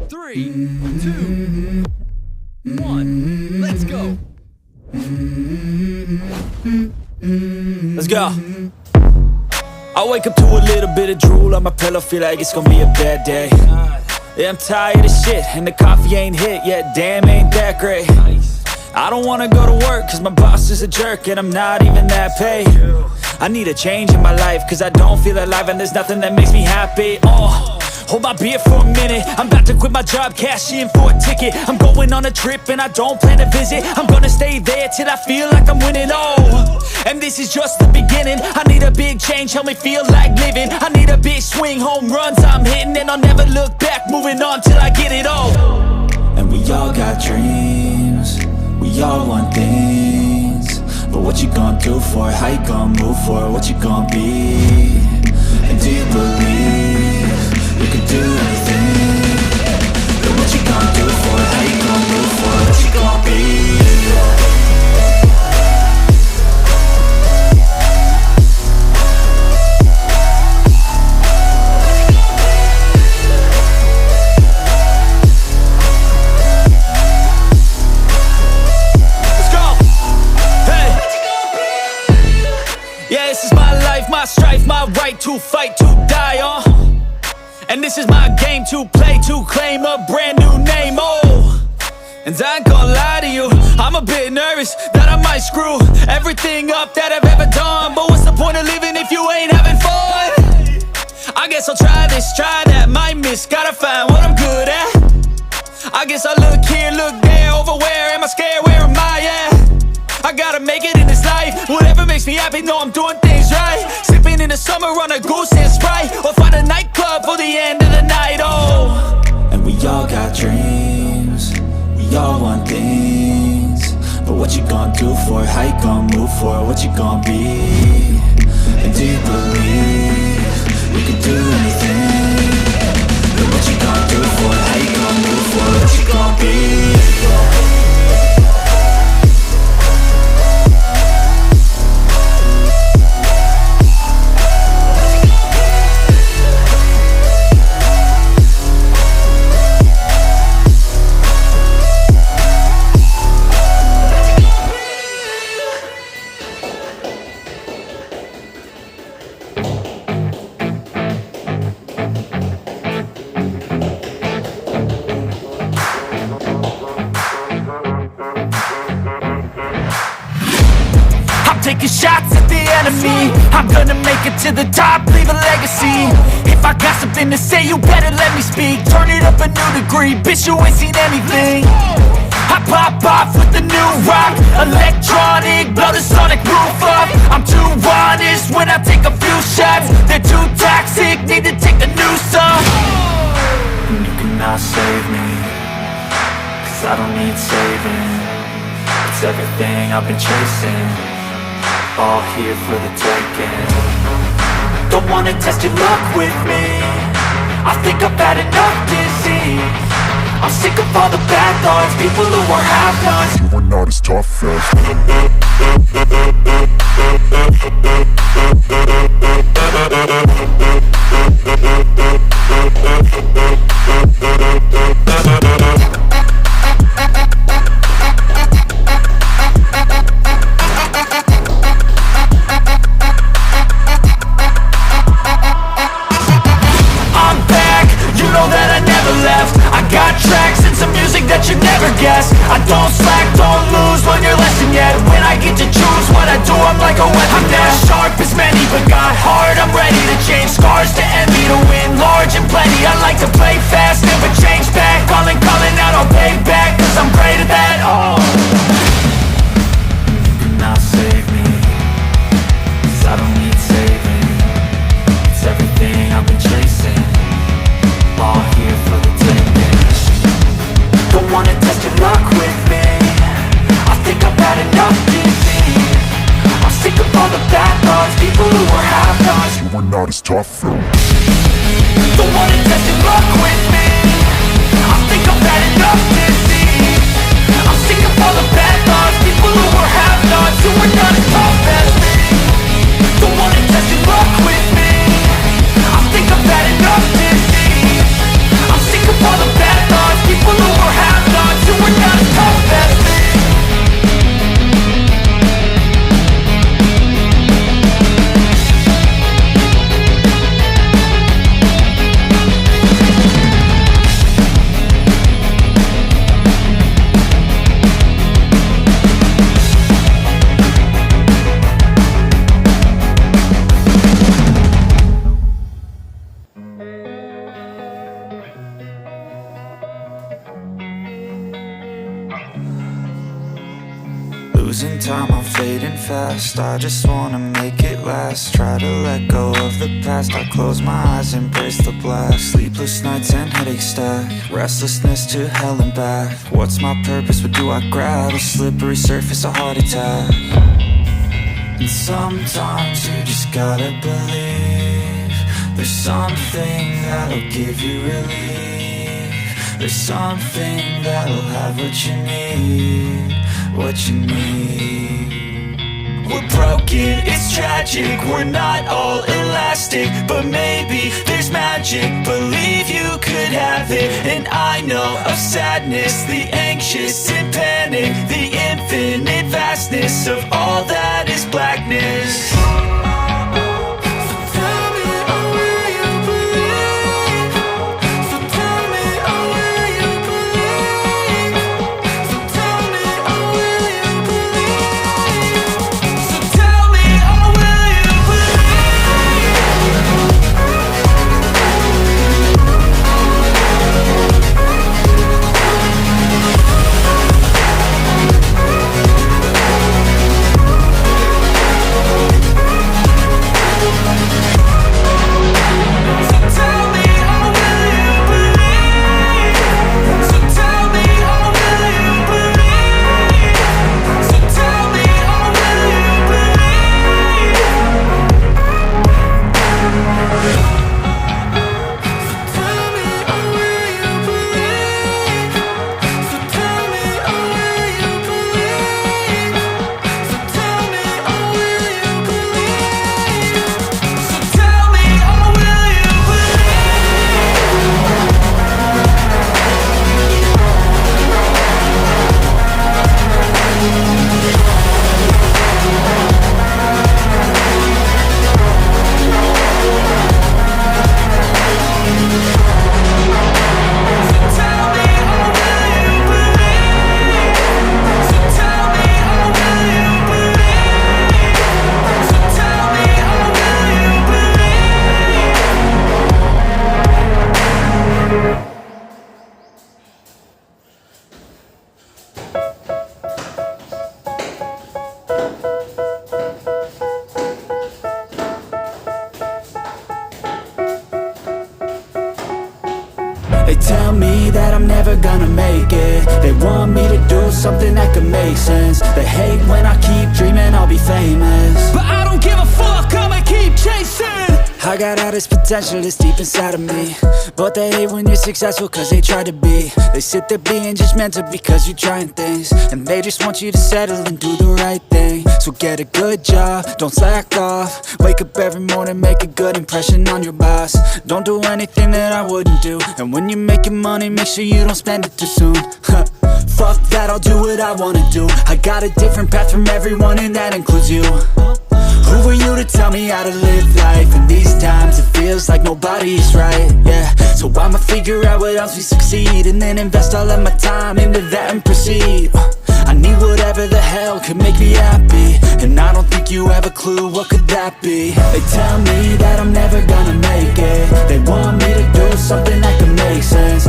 3, 2, 1, let's go. Let's go. I wake up to a little bit of drool on my pillow, feel like it's gonna be a bad day. Yeah, I'm tired of shit, and the coffee ain't hit yet, damn, ain't that great. I don't wanna go to work, cause my boss is a jerk, and I'm not even that paid. I need a change in my life, cause I don't feel alive, and there's nothing that makes me happy. Hold my beer for a minute, I'm about to quit my job, cash in for a ticket. I'm going on a trip and I don't plan to visit. I'm gonna stay there till I feel like I'm winning, and this is just the beginning. I need a big change, help me feel like living. I need a big swing, home runs I'm hitting, and I'll never look back, moving on till I get it all. And we all got dreams, we all want things, but what you gonna do for it? How you gonna move for it? What you gonna be? And do you believe you can do anything? But what you gonna do for it? How you gonna move for it? What you gonna be? My strife, my right to fight, to die on. And this is my game to play, to claim a brand new name, And I ain't gonna lie to you, I'm a bit nervous that I might screw everything up that I've ever done. But what's the point of living if you ain't having fun? I guess I'll try this, try that, might miss, gotta find what I'm good at. I guess I look here, look there, over where am I scared, where am I at? I gotta make it in this life, whatever makes me happy, know I'm doing things right. Sipping in the summer on a goose and Sprite, or find a nightclub for the end of the night, And we all got dreams, we all want things, but what you gonna do for it? How you gonna move for it? What you gonna be? And do you believe you can do anything? But what you gonna do for it? How you gonna move for it? What you gonna be? Taking shots at the enemy, I'm gonna make it to the top, leave a legacy. If I got something to say, you better let me speak. Turn it up a new degree, bitch, you ain't seen anything. I pop off with the new rock, electronic, blow the sonic roof up. I'm too honest when I take a few shots, they're too toxic, need to take the noose off. And you cannot save me, cause I don't need saving. It's everything I've been chasing, all here for the taking. Don't wanna test your luck with me, I think I've had enough disease. I'm sick of all the bad thoughts, people who are half-nots. You are not as tough I don't slack, don't lose, learn your lesson yet. When I get to choose what I do, I'm like a weapon. I'm not sharp as many, but got heart, I'm ready to change. Scars to envy, to win large and plenty. I like to play fast, never change back. Calling out, I'll pay back, cause I'm great at that, You cannot save me, cause I don't need saving. It's everything I've been chasing, all here for the taking. Don't wanna test your luck with me, I think I've had enough disease. I'm sick of all the bad thoughts, people who are half-nots. You are not as tough, Don't wanna test your luck with me, I think I've had enough disease. I'm sick of all the bad thoughts, people who are half-nots. You are not as tough as me. Don't wanna test your luck with me, I think I've had enough disease. I'm sick of all the bad thoughts. Losing time, I'm fading fast. I just wanna make it last. Try to let go of the past. I close my eyes, embrace the blast. Sleepless nights and headache stack. Restlessness to hell and back. What's my purpose, what do I grab? A slippery surface, a heart attack. And sometimes you just gotta believe there's something that'll give you relief. There's something that'll have what you need, what you need. We're broken, it's tragic, we're not all elastic, but maybe there's magic. Believe you could have it, and I know of sadness, the anxious and panic, the infinite vastness of all that is blackness. They tell me that I'm never gonna make it. They want me to do something that could make sense. They hate when I keep dreaming I'll be famous, But I don't give a fuck, I'ma keep chasing. I got all this potential that's deep inside of me, but they hate when you're successful cause they try to be. They sit there being judgmental because you're trying things, and they just want you to settle and do the right thing. So get a good job, don't slack off. Wake up every morning, make a good impression on your boss. Don't do anything that I wouldn't do, and when you're making money, make sure you don't spend it too soon. Fuck that, I'll do what I wanna do. I got a different path from everyone, and that includes you. Who are you to tell me how to live life? In these times it feels like nobody's right, yeah. So I'ma figure out what else we succeed, and then invest all of my time into that and proceed. I need whatever the hell could make me happy, and I don't think you have a clue what could that be. They tell me that I'm never gonna make it. They want me to do something that could make sense.